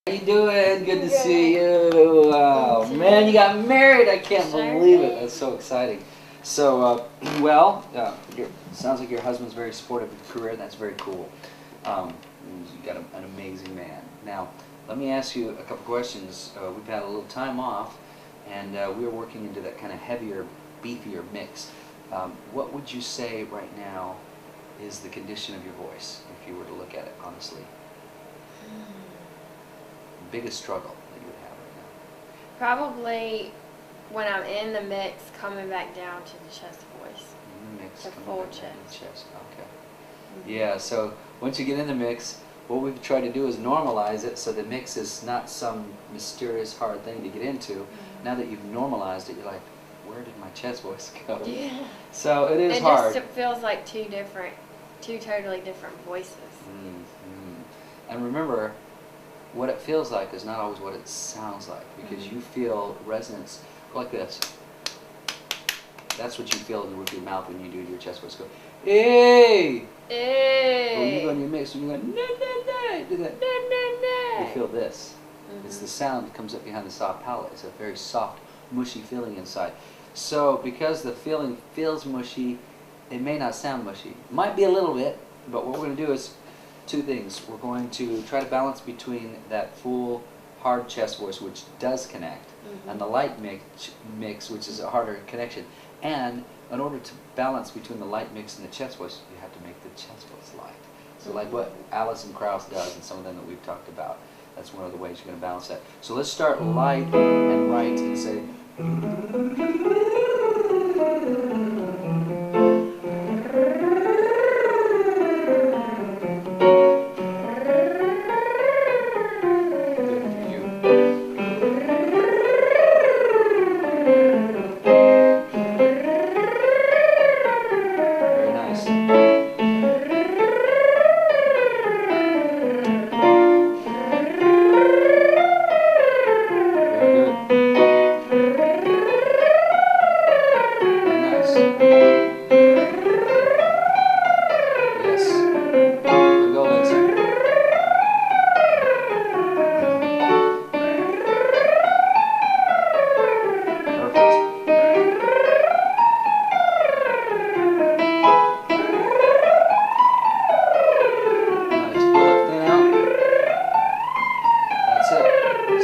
How you doing? Good to see you. Wow, man, you got married. I can't believe it. That's so exciting. So, sounds like your husband's very supportive of your career. That's very cool. You got an amazing man. Now, let me ask you a couple questions. We've had a little time off, and we're working into that kind of heavier, beefier mix. What would you say right now is the condition of your voice, if you were to look at it honestly? Biggest struggle that you would have right now? Probably when I'm in the mix, coming back down to the chest voice. Mix, the coming full back down to the chest. chest. Okay. Yeah, so once you get in the mix, what we've tried to do is normalize it so the mix is not some mysterious hard thing to get into. Now that you've normalized it, you're like, where did my chest voice go? Yeah. So it is hard. It just feels like two totally different voices. And remember, what it feels like is not always what it sounds like, because you feel resonance like this. That's what you feel with your mouth when you do your chest voice. Go, hey! Hey! When you go in your mix, when you go, na na na, do that, Na, na, na. you feel this. It's the sound that comes up behind the soft palate. It's a very soft, mushy feeling inside. So because the feeling feels mushy, it may not sound mushy. It might be a little bit, but what we're going to do is two things. We're going to try to balance between that full, hard chest voice, which does connect, and the light mix, which is a harder connection. And in order to balance between the light mix and the chest voice, you have to make the chest voice light. So like what Alison Krauss does and some of them that we've talked about. That's one of the ways you're going to balance that. So let's start light and right and say...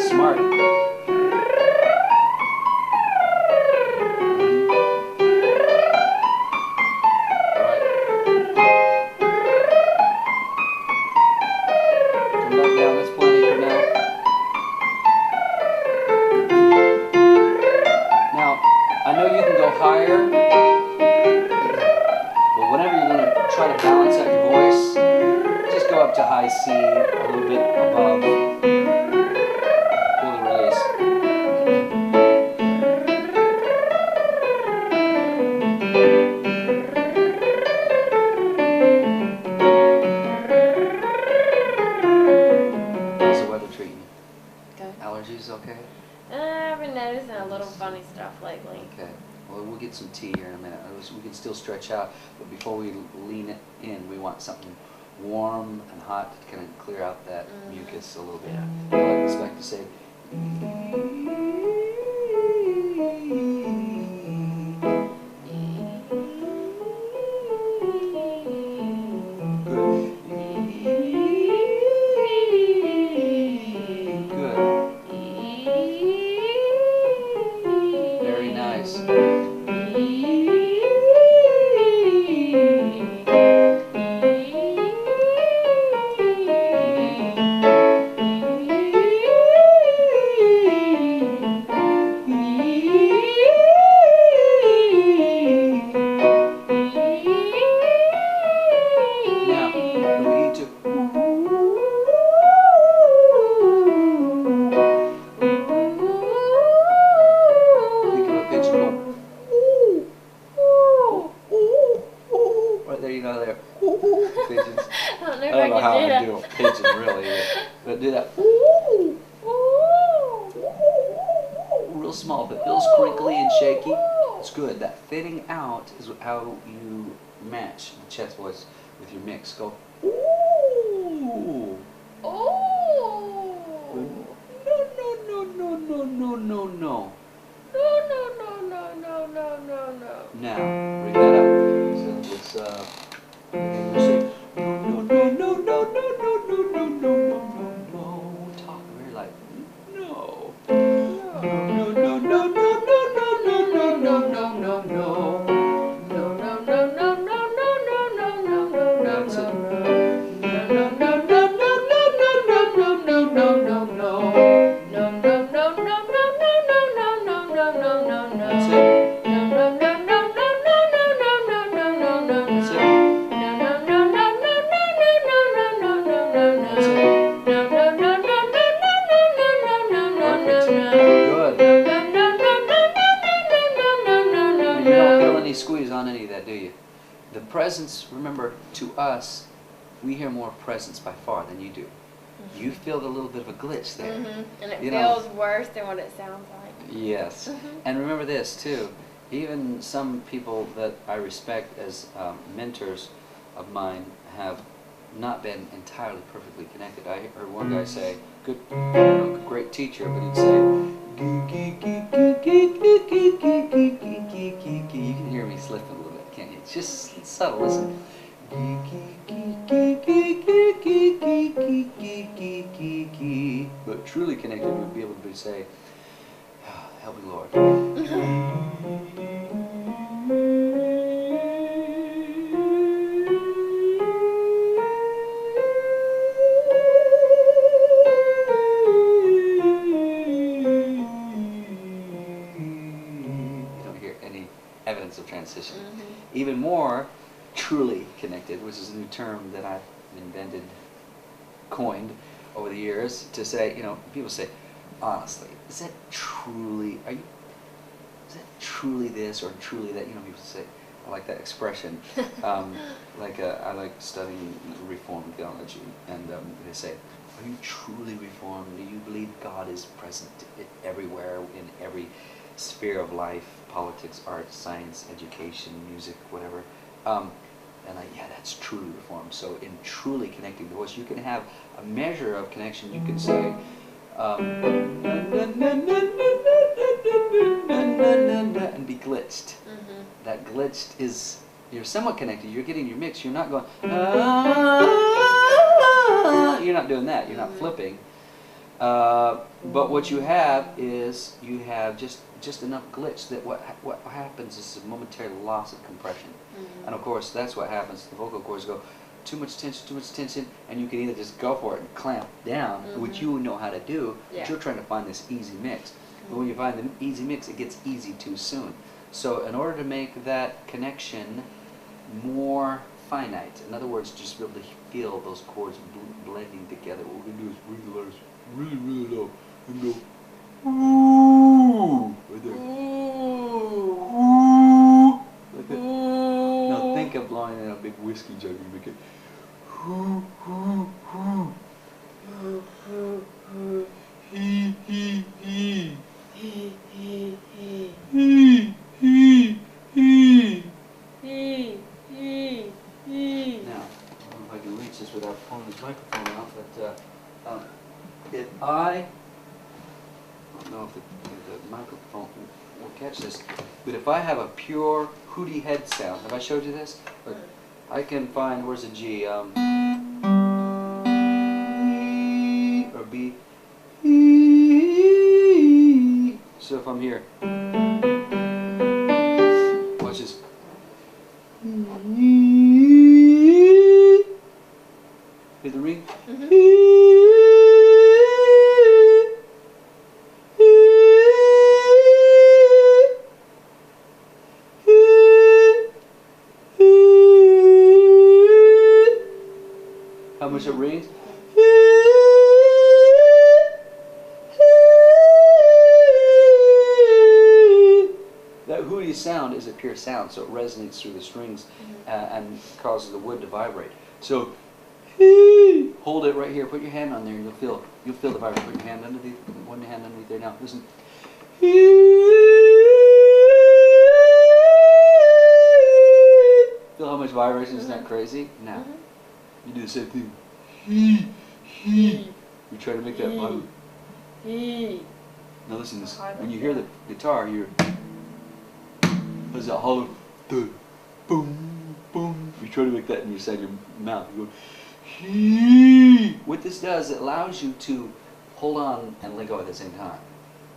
Smart. Right. Come back down, that's plenty for now. Now, I know you can go higher, but whenever you're going to try to balance out your voice, just go up to high C, a little bit above. Allergies okay? I've been noticing a little funny stuff lately. Okay. Well, we'll get some tea here in a minute. We can still stretch out, but before we lean it in, we want something warm and hot to kind of clear out that mucus a little bit. I like this back to say. Pigeons. I don't know I don't know how I I do a pigeon really, but do that. Real small, but feels crinkly and shaky. It's good. That thinning out is how you match the chest voice with your mix. Go, ooh. Ooh. presence, remember, to us, we hear more presence by far than you do. You feel a little bit of a glitch there. And it You know. feels worse than what it sounds like. Yes. And remember this too, even some people that I respect as mentors of mine have not been entirely perfectly connected. I heard one guy say, good, great teacher, but he'd say, you can hear me slipping a little bit, can't you? It's just subtle, listen. But truly connected would be able to say, help me, Lord. You don't hear any evidence of transition. Even more truly connected, which is a new term that I've invented, coined over the years to say, you know, people say, honestly, is that truly, is that truly this or truly that? You know, people say, I like that expression. I like studying Reformed theology, and they say, are you truly Reformed? Do you believe God is present everywhere, in every sphere of life, politics, art, science, education, music, whatever? Yeah, that's truly Reformed. So in truly connecting the voice, you can have a measure of connection. You can say, and be glitched. That glitched is, you're somewhat connected. You're getting your mix. You're not going, you're not doing that. You're not flipping. But what you have is, you have just enough glitch that what happens is a momentary loss of compression. And of course, that's what happens. The vocal cords go, too much tension, and you can either just go for it and clamp down, which you know how to do, but you're trying to find this easy mix. But when you find the easy mix, it gets easy too soon. So in order to make that connection more finite, in other words, just be able to feel those chords blending together, what we're going to do is bring the letters really, really low and go, ooh, right there. Ooh, like that. Now think of blowing in a big whiskey jug and make it, ooh, ooh, ooh. He, he, he. He, he, he. He, he, he. He, he, he. Now, I don't know if I can reach this without pulling this microphone out, but if I don't know if the microphone will catch this, but if I have a pure hooty head sound, have I showed you this? But I can find, where's the G? Or B. So if I'm here, watch this. Hear the ring? How much it rings? That hooty sound is a pure sound, so it resonates through the strings and causes the wood to vibrate. So hold it right here. Put your hand on there, and you'll feel the vibration. Put your hand underneath, one hand underneath there. Now listen. Feel how much vibration? Isn't that crazy? Now you do the same thing. You try to make that vibe. Now listen to this. When you hear the guitar, you're. There's that hollow, boom, boom. You try to make that inside your mouth. You go, hee. What this does, it allows you to hold on and let go at the same time.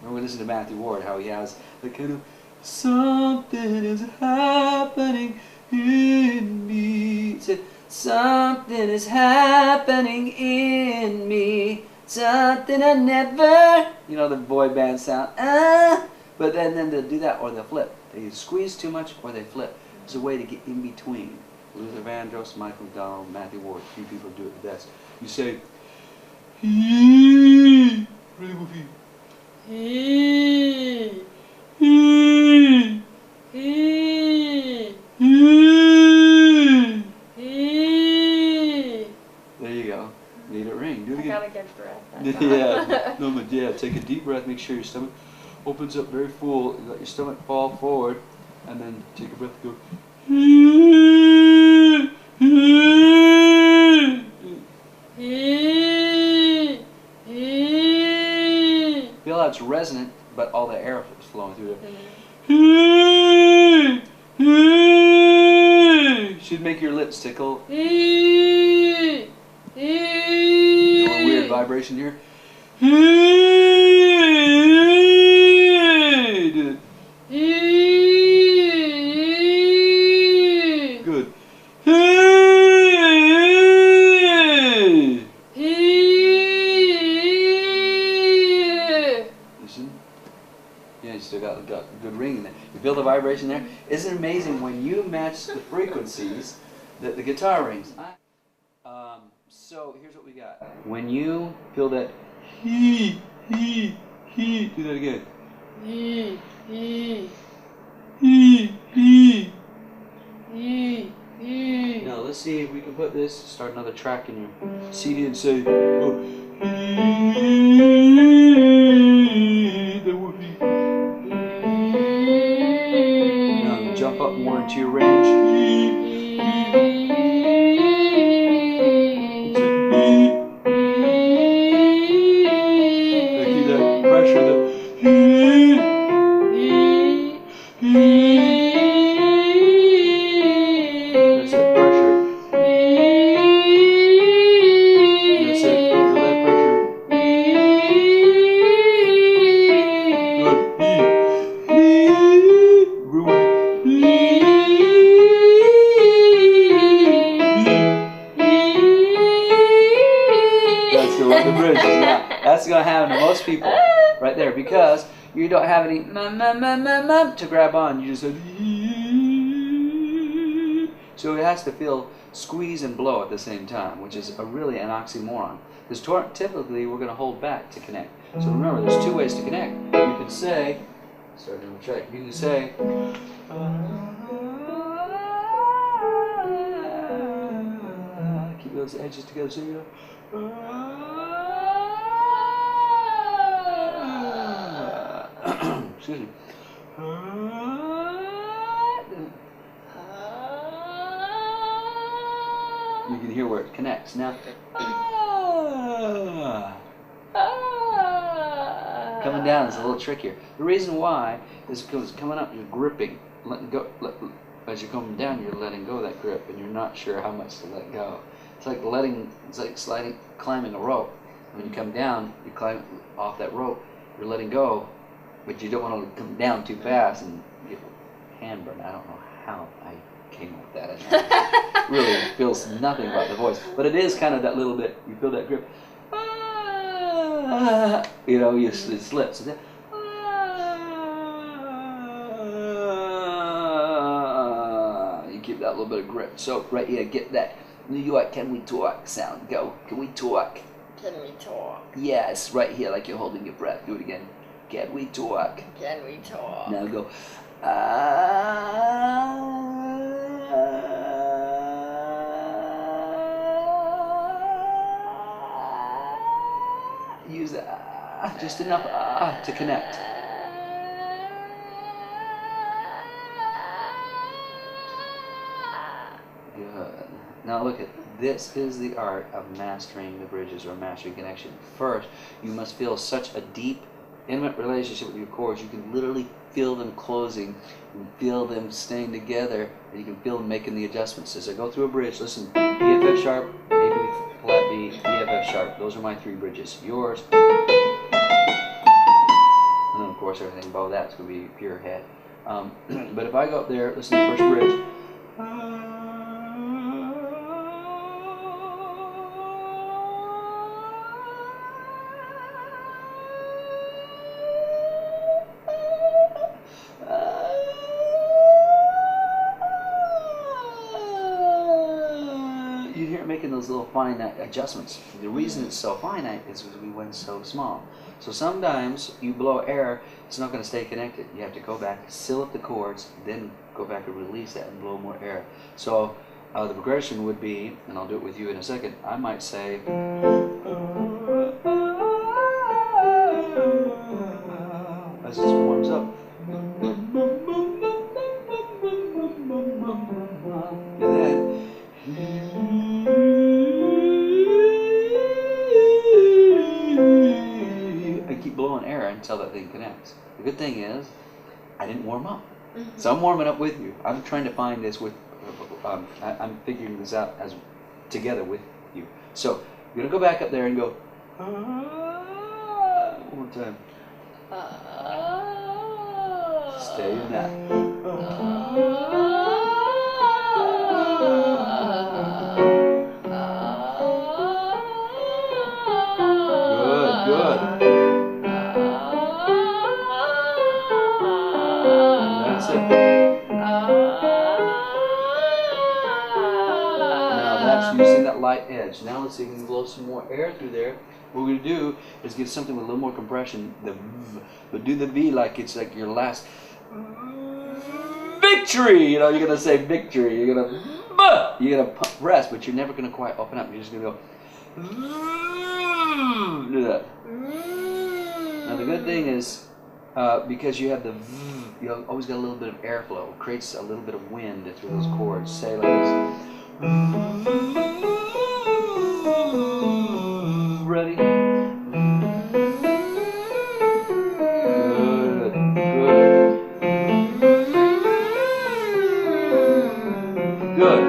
Remember, we listened to Matthew Ward, how he has the kind of, something is happening in me. He said, something is happening in me. Something I never, you know, the boy band sound, but then they'll do that or they'll flip. They squeeze too much or they flip. There's a way to get in between. Luther Vandross, Michael McDonald, Matthew Ward, few people do it the best. You say, hee, really goofy. Hee, hee, hee, hee. Made it ring. Do it I again. got a good breath. That time. Yeah. Take a deep breath. Make sure your stomach opens up very full. You let your stomach fall forward, and then take a breath. Go. Feel how it's resonant, but all the air is flowing through there. Should make your lips tickle. You know, a weird vibration here. Do it. Good. Listen. Yeah, you still got a good ring in there. You feel the vibration there? Isn't it amazing when you match the frequencies that the guitar rings? So here's what we got. When you feel that he, do that again. Now let's see if we can put this, start another track in your CD and say, oh, now jump up more into your range. Keep that pressure, that's that pressure. That's it. Feel that pressure. That's the bridge. Now, that's going to happen to most people right there because you don't have any to grab on. You just have, so it has to feel squeeze and blow at the same time, which is really an oxymoron. Because typically we're going to hold back to connect. So remember, there's two ways to connect. You can say, starting to check. You can say, keep those edges together. So you excuse me. You can hear where it connects. Now, coming down is a little trickier. The reason why is because coming up, you're gripping, letting go. As you're coming down, you're letting go of that grip, and you're not sure how much to let go. It's like climbing a rope. When you come down, you climb off that rope. You're letting go, but you don't want to come down too fast and get hand burn. I don't know how I came up with that. It really feels nothing about the voice, but it is kind of that little bit. You feel that grip. You know, it slips. So you keep that little bit of grip. So right here, get that New York "Can we talk" sound. Go. Can we talk? Can we talk? Yes, right here, like you're holding your breath. Do it again. Can we talk? Can we talk? Now go. Use that just enough to connect. Good. Now look at this is the art of mastering the bridges or mastering connection. First, you must feel such a deep, intimate relationship with your chords. You can literally feel them closing and feel them staying together, and you can feel them making the adjustments. As I go through a bridge, listen, E, F, F sharp, A, B, flat B, E, F, F sharp. Those are my three bridges. Yours. And then of course everything above that's going to be pure head. But if I go up there, listen to the first bridge. You hear it making those little finite adjustments. The reason it's so finite is because we went so small. So sometimes you blow air, it's not going to stay connected. You have to go back, seal up the chords, then go back and release that and blow more air. So the progression would be, and I'll do it with you in a second, I might say keep blowing air until that thing connects. The good thing is, I didn't warm up. So I'm warming up with you. I'm trying to find this with, I'm figuring this out as together with you. So you're gonna go back up there and go, one more time. Stay in that. Good. That's it. Now that's using that light edge. Now let's see if we can blow some more air through there. What we're going to do is get something with a little more compression, but do the V like it's like your last victory. You know, you're going to say victory. You're going to press, but you're never going to quite open up. You're just going to go, do that. Now the good thing is, because you have the you always got a little bit of airflow. It creates a little bit of wind through those chords. Say like this. Ready? Good.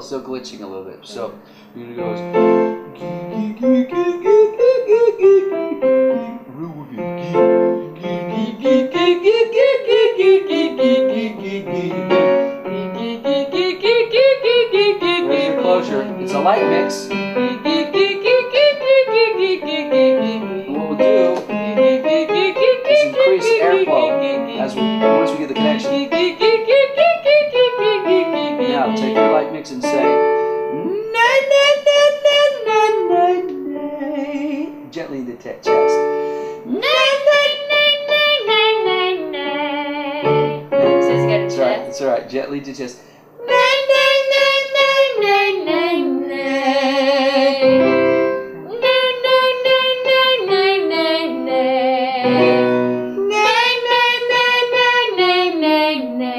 Still glitching a little bit, so you're gonna go. There's your closure. It's a light mix. And what we'll do is increase airflow once we get the connection. Now take your light mix and say na na na na na na na, gently into the chest. Na na na na na na na. So it's got a chest. That's all right. Gently to chest. Na na na na na na na. Na na na na na na na. Na na na na na na na.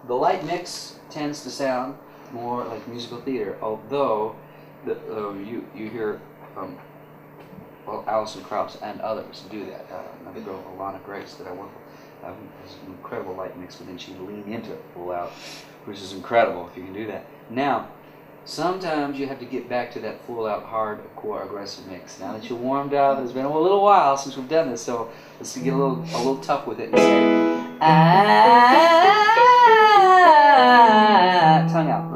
The light mix tends to sound more like musical theater, although you hear well, Alison Krauss and others do that. Another girl, Alana Grace, that I work with, has an incredible light mix, but then she lean into it full out, which is incredible if you can do that. Now, sometimes you have to get back to that full out, hardcore, aggressive mix. Now that you're warmed up, it's been a little while since we've done this, so let's get a little tough with it and say, tongue out.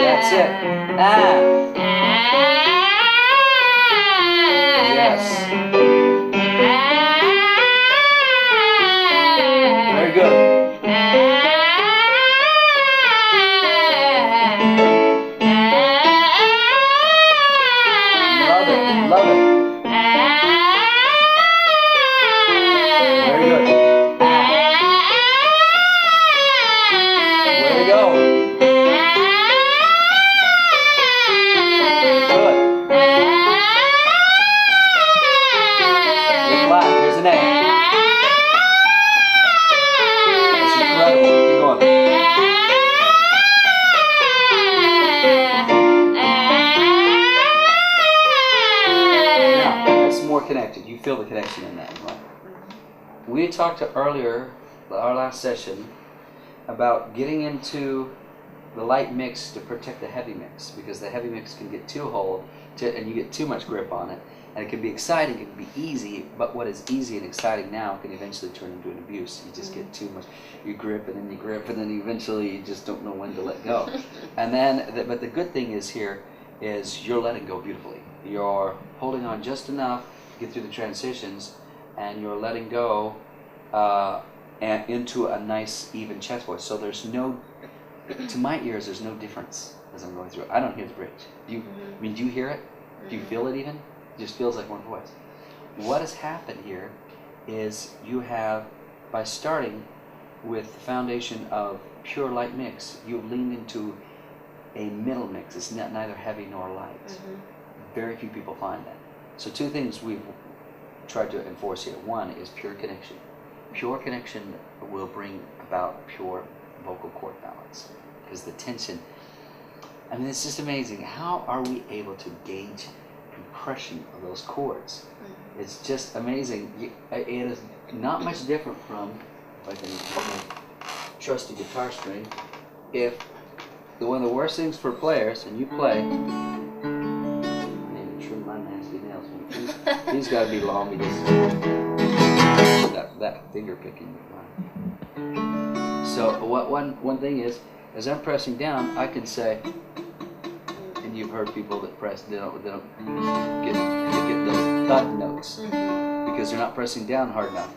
That's it. Yes. Very good. more connected. You feel the connection in that, right? We talked earlier, our last session, about getting into the light mix to protect the heavy mix, because the heavy mix can get too and you get too much grip on it, and it can be exciting, it can be easy, but what is easy and exciting now can eventually turn into an abuse. You just get too much, you grip and then you grip, and then eventually you just don't know when to let go. And then, but the good thing is here is you're letting go beautifully. You're holding on just enough to get through the transitions, and you're letting go and into a nice even chest voice. So there's no, to my ears, there's no difference as I'm going through it. I don't hear the bridge. Do you? I mean, do you hear it? Do you feel it even? It just feels like one voice. What has happened here is you have, by starting with the foundation of pure light mix, you've leaned into a middle mix. It's neither heavy nor light. Very few people find that. So two things we've tried to enforce here. One is pure connection. Pure connection will bring about pure vocal cord balance, because the tension, I mean, it's just amazing. How are we able to gauge compression of those chords? It's just amazing. It is not much different from, if I can get my trusty guitar string, if one of the worst things for players, and you play, maybe trim my nasty nails. He's got to be long, because that finger picking. So one thing is, as I'm pressing down, I can say, and you've heard people that press, they don't get those thud notes because they're not pressing down hard enough.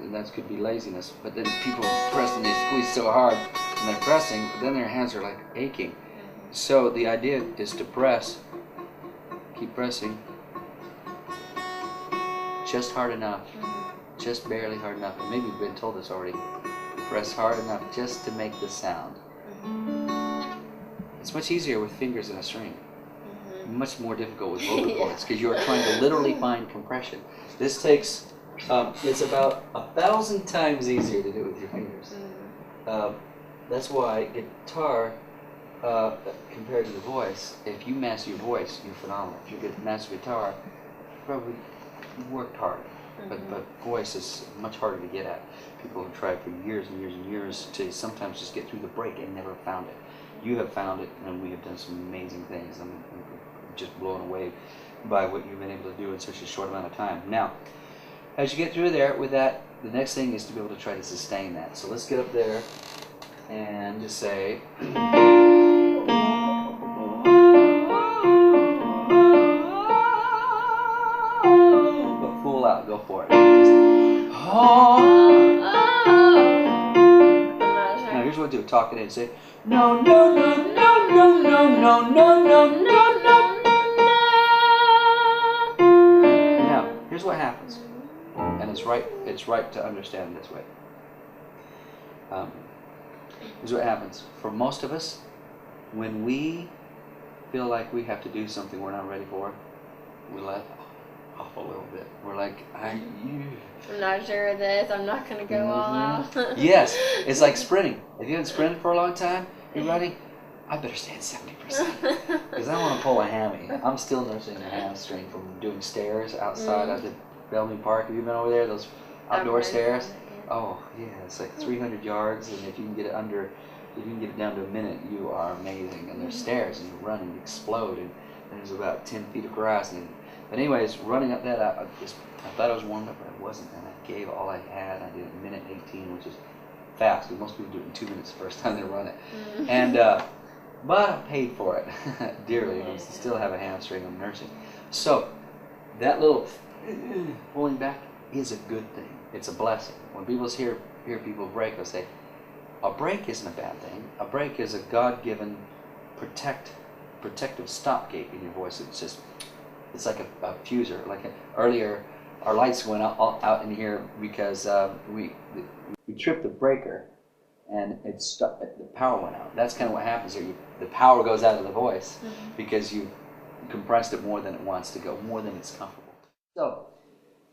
And that could be laziness. But then people press and they squeeze so hard and they're pressing, but then their hands are like aching. So the idea is to press, keep pressing, just hard enough, just barely hard enough. And maybe you've been told this already. Press hard enough just to make the sound. It's much easier with fingers than a string. Much more difficult with vocal cords, because you are trying to literally find compression. This takes, it's about 1,000 times easier to do with your fingers. That's why guitar, compared to the voice, if you master your voice, you're phenomenal. If you get master guitar, you probably worked hard. But voice is much harder to get at. People have tried for years and years and years to sometimes just get through the break and never found it. You have found it, and we have done some amazing things. I'm just blown away by what you've been able to do in such a short amount of time. Now, as you get through there with that, the next thing is to be able to try to sustain that. So let's get up there and just say, but full out, go for it. Now here's what to do. Talk it in. Say, no, no, no, no, no, no, no, no, no, no, no. Now, here's what happens. And it's right to understand it this way. Here's what happens. For most of us, when we feel like we have to do something we're not ready for, we let off a little bit. We're like, I'm not sure of this. I'm not going to go all out. Yes. It's like sprinting. If you haven't sprinted for a long time, you're running, I better stay at 70%. Because I want to pull a hammy. I'm still nursing a hamstring from doing stairs outside at the Bellevue Park. Have you been over there? Those outdoor stairs? Oh, yeah. It's like 300 yards, and if you can get it down to a minute, you are amazing. And there's stairs, and you run and you explode, and there's about 10 feet of grass. But anyways, running up that, I thought I was warmed up, but I wasn't, and I gave all I had. I did a minute 18, which is fast, because most people do it in 2 minutes the first time they run it. And but I paid for it dearly, and I still have a hamstring I'm nursing. So that little pulling back is a good thing. It's a blessing. When people hear people break, they'll say, a break isn't a bad thing. A break is a God-given protective stopgate in your voice. It's like a fuser. Earlier, our lights went out in here because we tripped the breaker, and it stuck. The power went out. That's kind of what happens here. The power goes out of the voice because you compressed it more than it wants to go, more than it's comfortable. So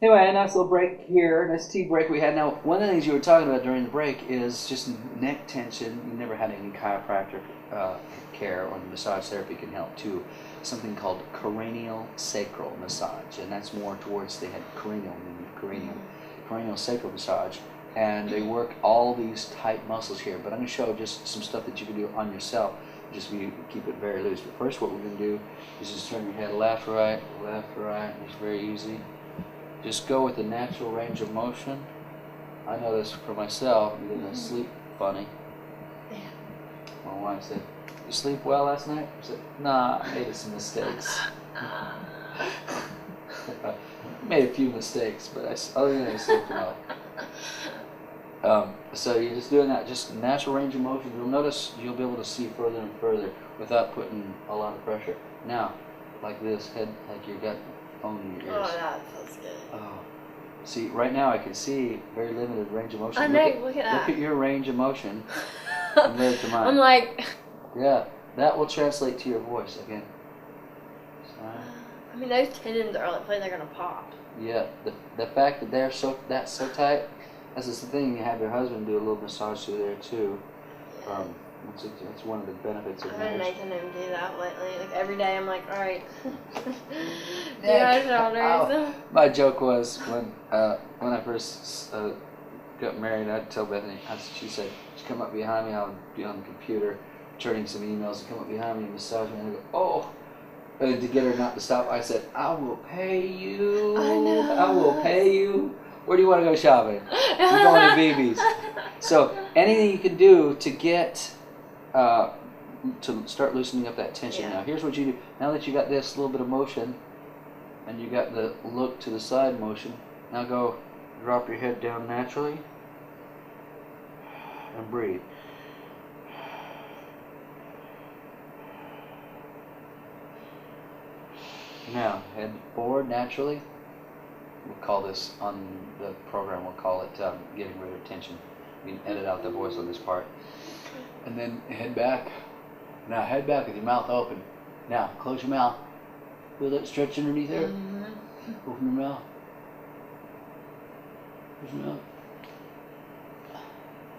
anyway, a nice little break here, nice tea break we had. Now, one of the things you were talking about during the break is just neck tension. You never had any chiropractic care, or massage therapy can help too. something called cranial sacral massage, and that's more towards the head. Cranial, meaning cranial sacral massage, and they work all these tight muscles here. But I'm going to show just some stuff that you can do on yourself. Just you keep it very loose. But first, what we're going to do is just turn your head left, right, left, right. It's very easy. Just go with the natural range of motion. I know this for myself. You're going to sleep funny. Yeah. My wife said, "You sleep well last night?" I said, "Nah, I made some mistakes." Made a few mistakes, but other than that, I sleep well. So you're just doing that, just natural range of motion. You'll notice you'll be able to see further and further without putting a lot of pressure. Now, like this, head, like your gut owning your ears. Oh, that feels good. Oh. See, right now I can see very limited range of motion. I know, look at that. Look at your range of motion compared to mine. I'm like... Yeah, that will translate to your voice again. I mean, those tendons are like they're gonna pop. Yeah, the fact that they're so tight, that's the thing. You have your husband do a little massage through there too. It's one of the benefits of I've been marriage. making him do that lately. Like every day, I'm like, all right, do Yeah, my shoulders. My joke was when I first got married, I'd tell Bethany. She said, "Just come up behind me. I'll be on the computer, turning some emails, and come up behind me and massage me." And I go, "Oh." And to get her not to stop, I said, "I will pay you. I know. I will pay you. Where do you want to go shopping? We're going to BB's." So anything you can do to get to start loosening up that tension. Yeah. Now here's what you do. Now that you got this little bit of motion, and you got the look to the side motion, now go drop your head down naturally and breathe. Now, head forward naturally. We'll call this, on the program, we'll call it getting rid of tension. We can edit out the voice on this part. And then head back. Now, head back with your mouth open. Now, close your mouth. Feel that stretch underneath there? Mm-hmm. Open your mouth. Close your mouth.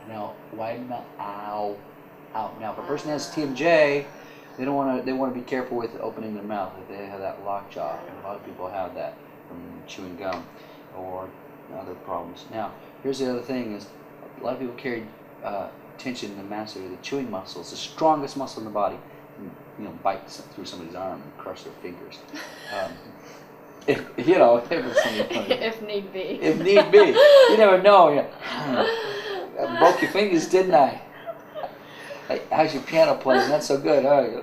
Now, widen mouth. Ow. Out. Now, if a person has TMJ, they want to be careful with opening their mouth if they have that lockjaw. And a lot of people have that from chewing gum or other problems. Now, here's the other thing: is a lot of people carry tension in the mastoid, the chewing muscle. It's the strongest muscle in the body. And, bite through somebody's arm and crush their fingers. If it's something funny. If need be. If need be, you never know. I broke your fingers, didn't I? Hey, how's your piano playing? Not so good, huh?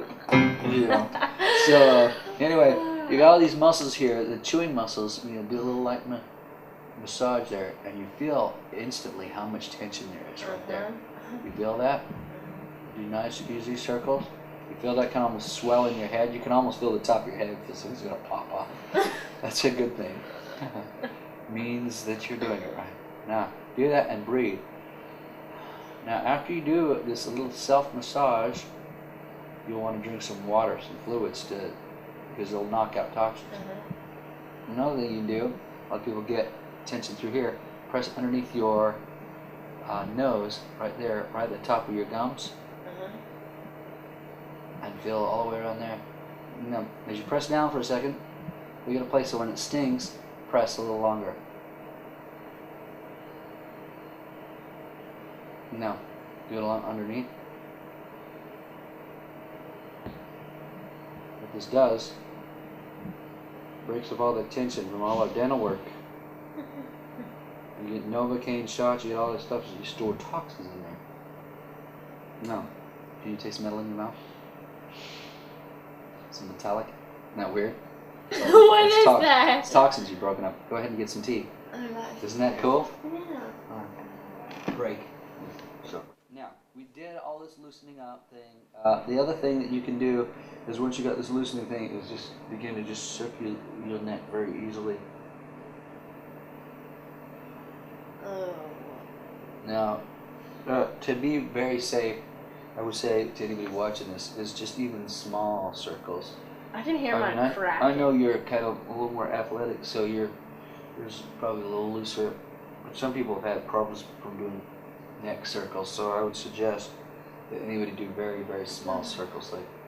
So anyway, you got all these muscles here, the chewing muscles. Do a little light massage there, and you feel instantly how much tension there is right there. You feel that? Do nice, easy circles. You feel that kind of almost swell in your head. You can almost feel the top of your head because it's going to pop off. That's a good thing. Means that you're doing it right. Now, do that and breathe. Now, after you do this little self-massage, you'll want to drink some water, some fluids, because it'll knock out toxins. Another thing you can do, a lot of people get tension through here, press underneath your nose, right there, right at the top of your gums, and feel all the way around there. Now, as you press down for a second, you're going to place it when it stings, press a little longer. Now, do it underneath. What this does, breaks up all the tension from all our dental work. You get Novocaine shots, you get all this stuff, so you store toxins in there. No. Can you taste metal in your mouth? Some metallic? Isn't that weird? What is that? It's toxins you've broken up. Go ahead and get some tea. Isn't that cool? Yeah. Break. So now we did all this loosening up thing. The other thing that you can do is once you got this loosening thing, is just begin to just circulate your neck very easily. Oh. Now, to be very safe, I would say to anybody watching this is just even small circles. I can hear mine crack. I know you're kind of a little more athletic, so yours probably a little looser. But some people have had problems from doing neck circles, so I would suggest that anybody do very, very small circles, like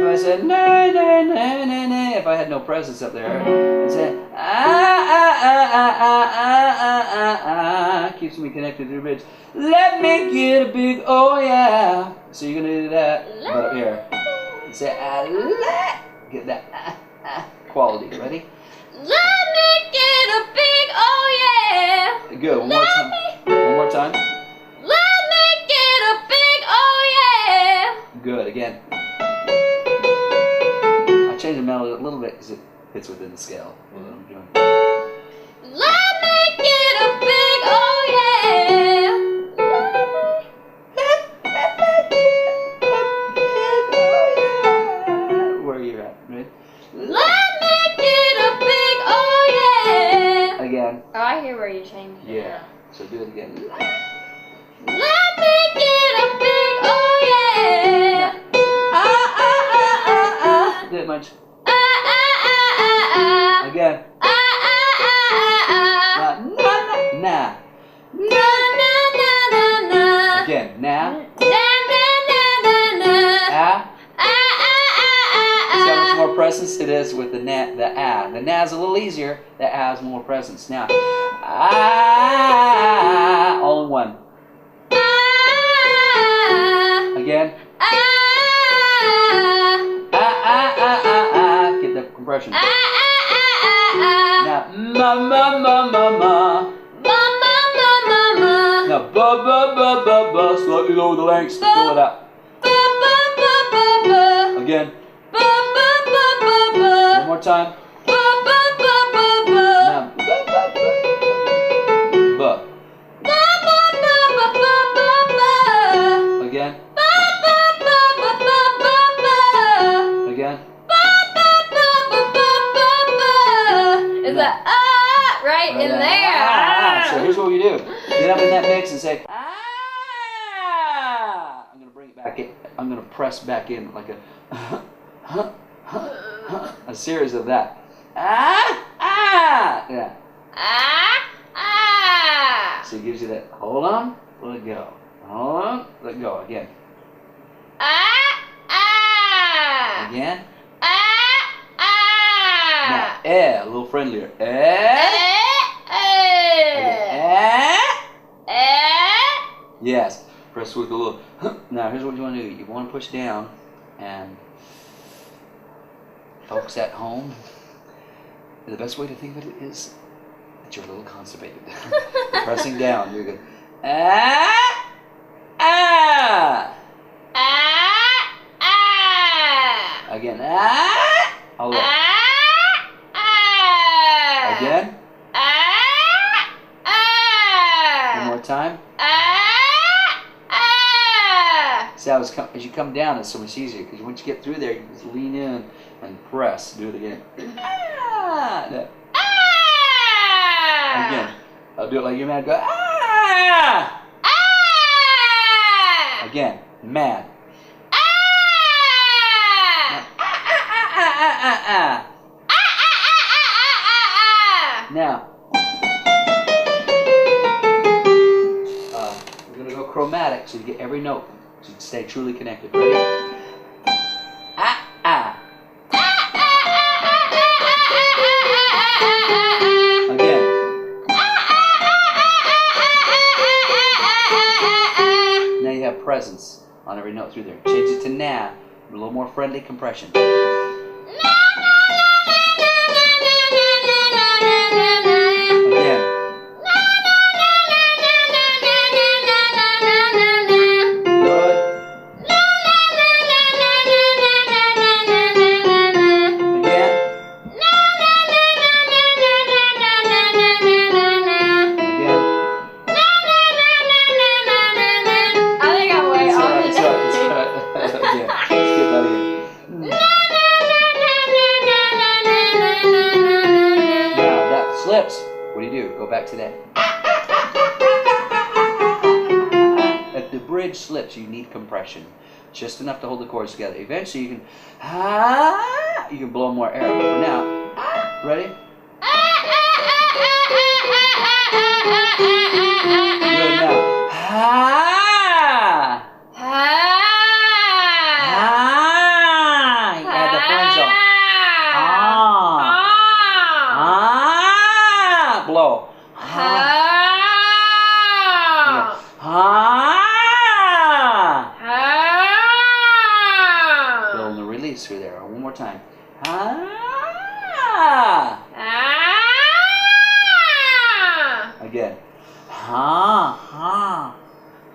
If I said nay, nay, nay, nay, nay, if I had no presence up there, I'd say keeps me connected to the bridge. Let me get a big oh yeah. So you're gonna do that, but up here. You say get that quality. Ready? Let me get a big oh yeah. Good. One more time. One more time. Let me get a big oh yeah. Good. Again. I changed the melody a little bit because it fits within the scale. What I'm doing. Let me get a big oh yeah. Where are you at? Right? Let me get a big oh yeah. Again. Oh, I hear where you're changing. Yeah. So do it again. Let me get a big oh yeah. Do it much. Ah, ah, ah, ah, ah. Again. Ah, ah, ah, ah, ah. Nah. Na, na, na, na, na. Again. Nah. Na, na, na, na, na. Ah. Ah, ah, ah, ah, See how much ah. more presence it is with the na, the ah. The na is a little easier. The ah is more presence. Now, ah, all in one. Ah, Again. ah, Ah. Get the compression. ah, ah, ah, ah. Now, ma. Ma, ma, ma, ma, ma. Now, ba. Slightly lower the lengths. Fill it up. Ba, ba, ba, ba, ba. Again. Ba, ba, ba, ba, ba. One more time. Ba, ba, ba, ba, ba. Now, ba. Ba, ba, ba, ba, ba, ba. Again. Ba, ba, ba, ba, ba, ba, ba. Again. Ba, ba, ba, ba, ba, ba, ba. Is that right in there? So here's what we do. Get up in that mix and say, ah. I'm going to bring it back in. I'm going to press back in like a series of that. Ah. Yeah. So it gives you that. Hold on. Let go. Hold on. Let go. Again. Again. Now, a little friendlier. Yes. Press with a little. Now, here's what you want to do. You want to push down, and folks at home, the best way to think of it is that you're a little constipated. Pressing down, you're good. Again. Hold on. Again. One more time. See how it's as you come down, it's so much easier because once you get through there, you just lean in and press. Do it again. No. Again. I'll do it like you're mad. Go. Again. Mad. Now, we're going to go chromatic so you get every note, so you stay truly connected. Ready? Again. Now you have presence on every note through there. Change it to na, a little more friendly compression. Slips. What do? Go back to that. If the bridge slips, you need compression. Just enough to hold the chords together. Eventually you can blow more air. But for now, ready? Good now. Ha. Ah! Again. Ha. Ha.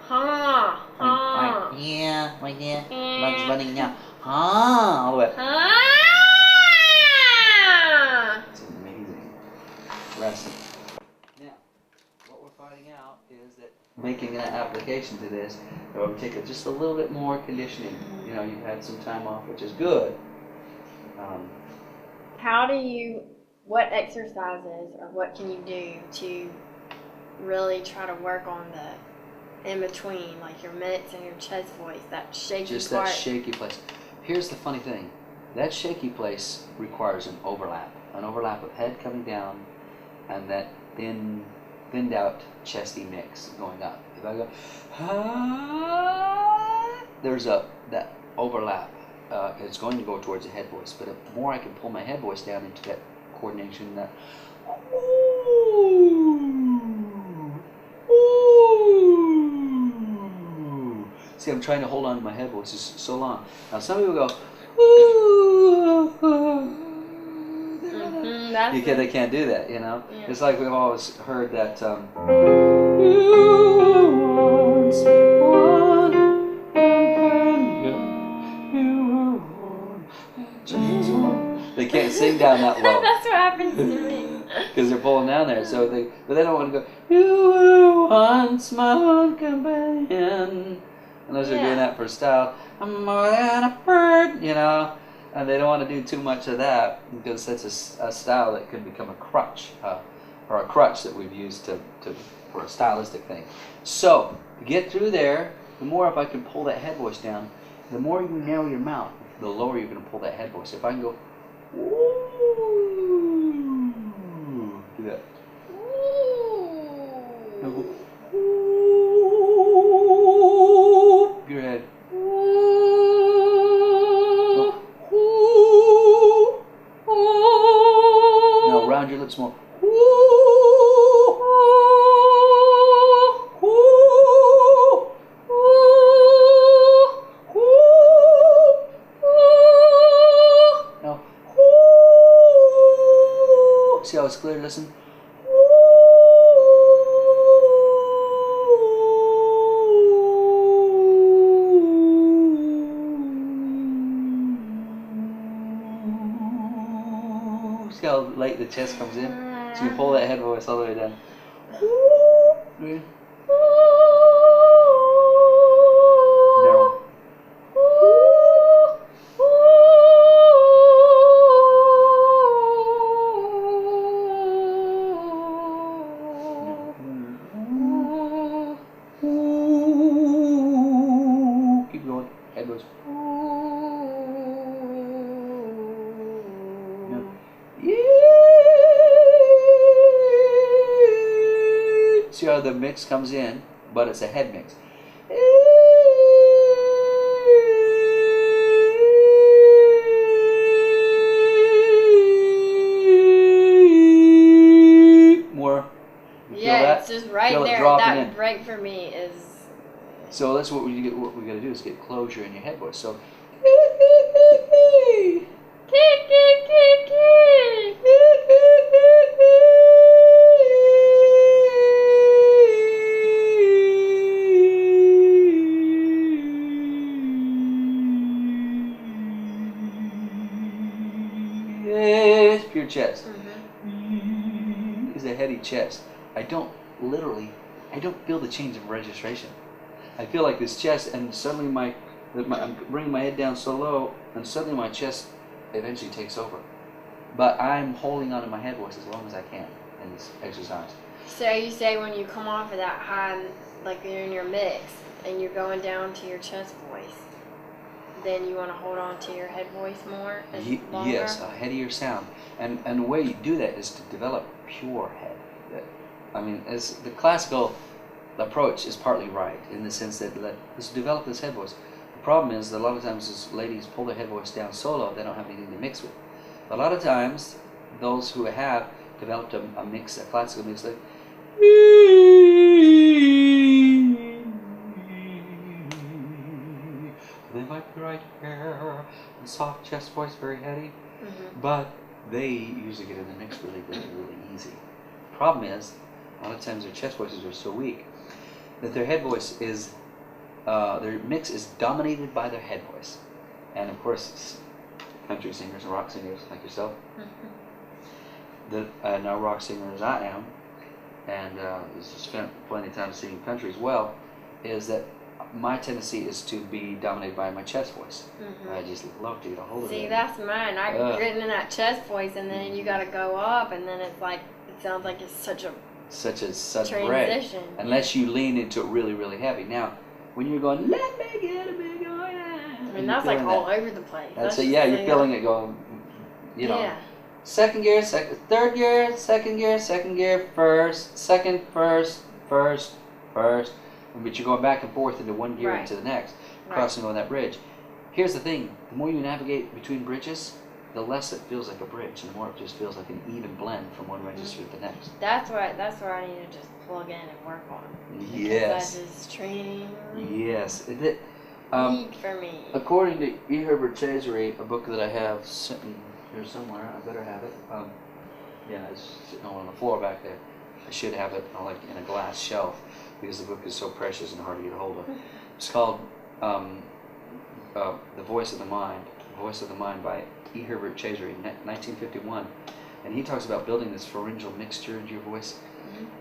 Ha. Ha. Yeah, right there. Bugs Bunny now. Ha. All the way. Ah! It's amazing lesson. Now, what we're finding out is that making an application to this, it will take just a little bit more conditioning. You know, you've had some time off, which is good. What exercises or what can you do to really try to work on the in between, like your mix and your chest voice, that shaky Just part? that shaky place. Here's the funny thing. That shaky place requires an overlap of head coming down and that thinned out chesty mix going up. If I go, ah, there's that overlap. It's going to go towards the head voice, but the more I can pull my head voice down into that coordination, that see, I'm trying to hold on to my head voice so long. Now some people go, they can't do that, you know. Yeah. It's like we've always heard that. They can't sing down that low. That's what happens to me. Because they're pulling down there, but they don't want to go. You were once my own companion, unless they're doing that for style. I'm more than a bird, you know, and they don't want to do too much of that because that's a style that could become a crutch, or a crutch that we've used for a stylistic thing. So to get through there, the more if I can pull that head voice down, the more you narrow your mouth, the lower you're going to pull that head voice. If I can go. Ooh, do that. Now go. Ooh, your head. Now round your lips more. Now. See how it's clear? Listen. See how late the chest comes in? So you pull that head voice all the way down. Narrow. Keep going. Head voice. See how the mix comes in, but it's a head mix. More. You feel that? It's just right Feel it there. dropping That in. break for me is. So that's what we gotta do is get closure in your head voice. So. It's pure chest. It's a heady chest. I don't feel the change of registration. I feel like this chest, and suddenly I'm bringing my head down so low, and suddenly my chest eventually takes over. But I'm holding on to my head voice as long as I can in this exercise. So you say when you come off of that high, like you're in your mix, and you're going down to your chest voice, then you want to hold on to your head voice more and longer? Yes, a headier sound. And the way you do that is to develop pure head. I mean, as the classical approach is partly right in the sense that let's develop this head voice. The problem is that a lot of times as ladies pull their head voice down solo, they don't have anything to mix with. A lot of times, those who have developed a mix, a classical mix, like they might be right here, and soft chest voice, very heady. But they usually get in the mix really good, really easy. Problem is, a lot of times their chest voices are so weak that their head voice is, their mix is dominated by their head voice. And of course, country singers and rock singers like yourself, that now rock singer as I am, and spent plenty of time singing country as well, is that my tendency is to be dominated by my chest voice. I just love to get a hold of it. See, that's mine. I get in that chest voice, and then you got to go up, and then it's like, it sounds like it's such a transition. Unless you lean into it really, really heavy. Now, when you're going, let me get a big old I mean, that's like all over the place. That's it. Yeah, you're feeling it going, you know. Yeah. Second gear, third gear, second gear, first, second, first. But you're going back and forth into one gear into the next, crossing over that bridge. Here's the thing: the more you navigate between bridges, the less it feels like a bridge, and the more it just feels like an even blend from one register to the next. That's where I need to just plug in and work on. Yes. That is training. Yes. Need for me. According to E. Herbert Chayesbury, a book that I have sitting here somewhere, I better have it. Yeah, it's sitting on the floor back there. I should have it like in a glass shelf because the book is so precious and hard to get a hold of. It's called The Voice of the Mind. The Voice of the Mind by E. Herbert Chayesbury, 1951. And he talks about building this pharyngeal mixture into your voice.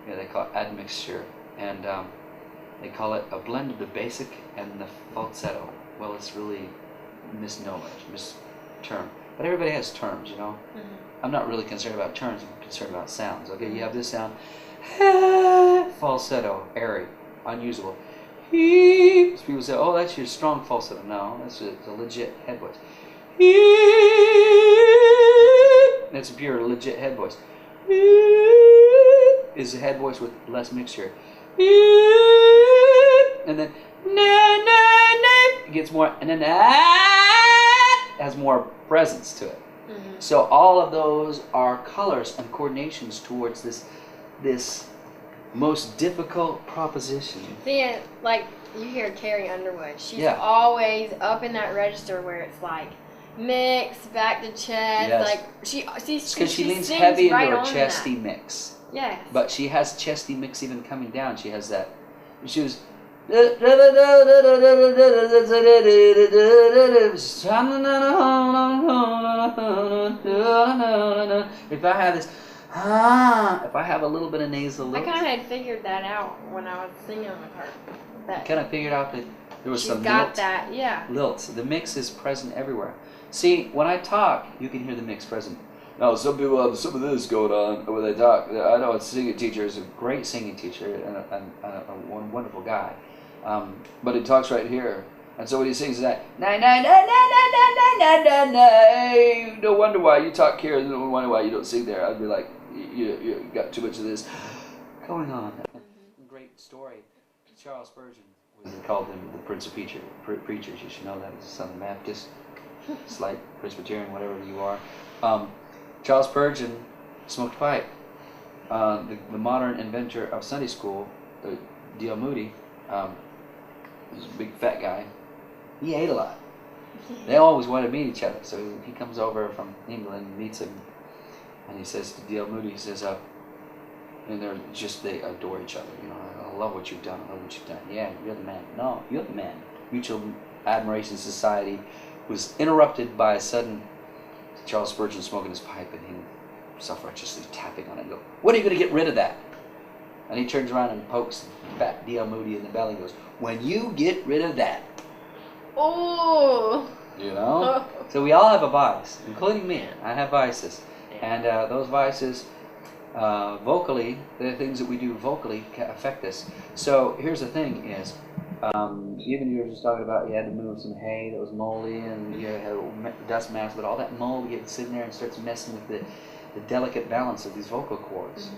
Yeah, they call it admixture. And they call it a blend of the basic and the falsetto. Well, it's really misnomer, misterm. But everybody has terms, you know. I'm not really concerned about terms, I'm concerned about sounds. Okay, you have this sound, falsetto, airy, unusable. So people say, oh, that's your strong falsetto. No, that's a legit head voice. That's a pure, legit head voice. Is a head voice with less mixture. And then it gets more, and then has more presence to it. So all of those are colors and coordinations towards this most difficult proposition. See, like you hear Carrie Underwood, she's always up in that register where it's like mix back to chest, like because she leans heavy into her chesty mix. Yes. But she has chesty mix even coming down. She has that. She was. If I have this, if I have a little bit of nasal lilt, I kind of had figured that out when I was singing with her. I kind of figured out that there was some lilt. Lilt. The mix is present everywhere. See, when I talk, you can hear the mix present. Now, some people have some of this going on when they talk. I know a singing teacher is a great singing teacher and a wonderful guy. But he talks right here. And so when he sings that, no wonder why you talk here, no wonder why you don't sing there. I'd be like, you got too much of this going on. Great story. Charles Spurgeon, we called him the Prince of Preachers. You should know that. He's a Southern Baptist, slight Presbyterian, whatever you are. Charles Spurgeon smoked pipe. The modern inventor of Sunday school, D.L. Moody, was a big fat guy. He ate a lot. They always wanted to meet each other. So he comes over from England and meets him. And he says to D.L. Moody, he says, and they adore each other. You know, I love what you've done. I love what you've done. Yeah, you're the man. No, you're the man. Mutual Admiration Society was interrupted by a sudden Charles Spurgeon smoking his pipe and him self-righteously tapping on it and go, when are you going to get rid of that? And he turns around and pokes fat D.L. Moody in the belly and goes, when you get rid of that. Oh. You know? So we all have a vice, including me. I have vices. And those vices, vocally, the things that we do vocally affect us. So here's the thing is, even you were just talking about you had to move some hay that was moldy and you had a dust mask, but all that mold gets sitting there and starts messing with the delicate balance of these vocal cords.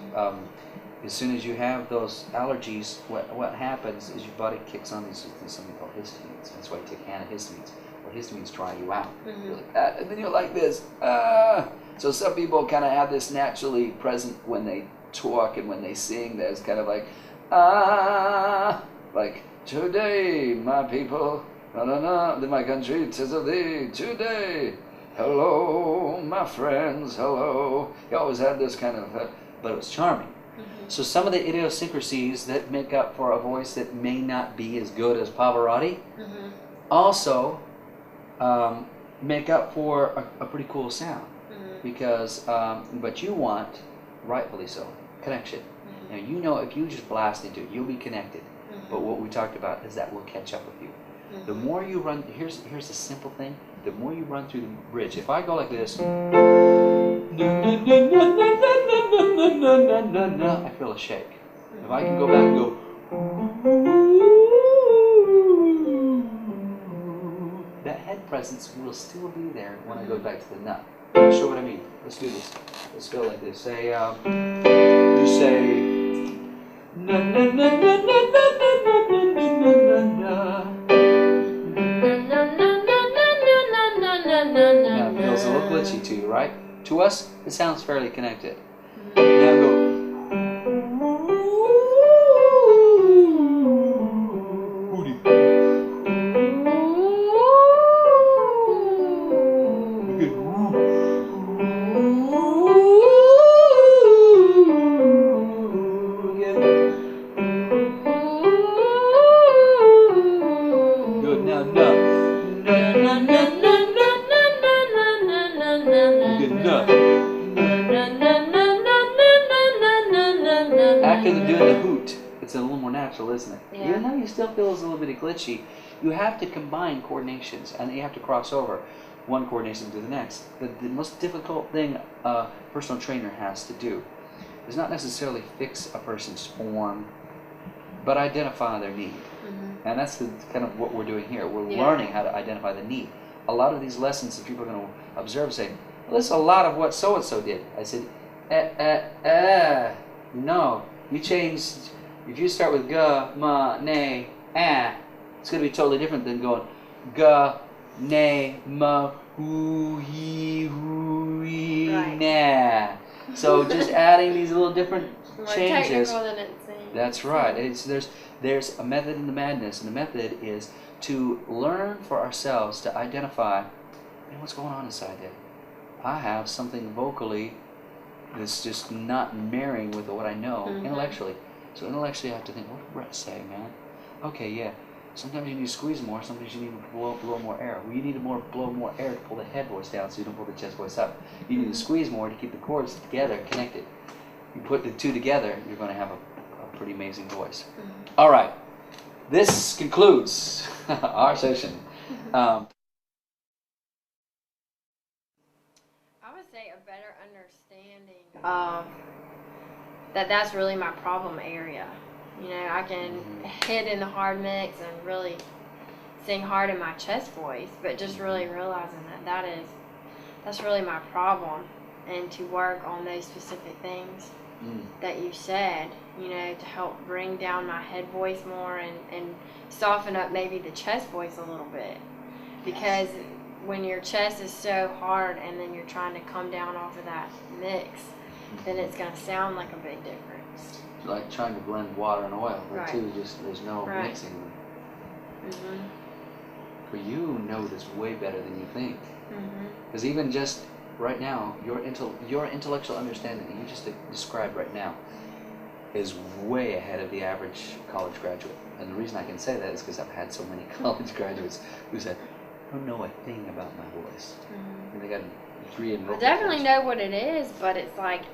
As soon as you have those allergies, what happens is your body kicks on these something called histamines. That's why you take antihistamines. Well, histamines dry you out. You're like that, and then you're like this. So some people kind of have this naturally present when they talk and when they sing. There's kind of like, like, today, my people, then my country, 'tis of thee, today. hello, my friends, hello. He always had this kind of, but it was charming. So some of the idiosyncrasies that make up for a voice that may not be as good as Pavarotti also make up for a pretty cool sound. Because, but you want, rightfully so, connection. Now you know if you just blast into it, you'll be connected. But what we talked about is that will catch up with you. The more you run, here's the simple thing. The more you run through the bridge. If I go like this, I feel a shake. If I can go back and go, that head presence will still be there when I go back to the nut. Show what I mean. Let's do this. Let's go like this. Say, you say, na na na na na na na na na na. Now it feels a little glitchy to you, right? To us, it sounds fairly connected. Now go. Good. Now, no. After they're doing the hoot, it's a little more natural, isn't it? Yeah. Even though you still feel it's a little bit glitchy, you have to combine coordinations and you have to cross over one coordination to the next. The most difficult thing a personal trainer has to do is not necessarily fix a person's form, but identify their need. And that's kind of what we're doing here. We're learning how to identify the need. A lot of these lessons that people are going to observe say, well, this is a lot of what so-and-so did. I said, no. You changed, if you start with ga, ma, ne, it's going to be totally different than going ga, ne, ma, hu, he, na. So just adding these little different changes. More technical than it seems. That's right. There's a method in the madness, and the method is to learn for ourselves to identify, man, what's going on inside there. I have something vocally that's just not marrying with what I know intellectually. So intellectually I have to think, what did Brett say, man? Okay, yeah. Sometimes you need to squeeze more, sometimes you need to blow more air. Well, you need to blow more air to pull the head voice down so you don't pull the chest voice up. You need to squeeze more to keep the chords together, connected. You put the two together, you're going to have a pretty amazing voice. All right. This concludes our session. I would say a better understanding of that's really my problem area. You know, I can hit in the hard mix and really sing hard in my chest voice, but just really realizing that's really my problem, and to work on those specific things that you said, you know, to help bring down my head voice more and soften up maybe the chest voice a little bit. Because when your chest is so hard and then you're trying to come down off of that mix, then it's going to sound like a big difference. Like trying to blend water and oil. Right. Too, just there's no mixing. For you know this way better than you think. Because even just right now, your intellectual understanding that you just described right now is way ahead of the average college graduate. And the reason I can say that is because I've had so many college graduates who said, I don't know a thing about my voice. And they got a degree in vocal I definitely coach. know what it is, but it's like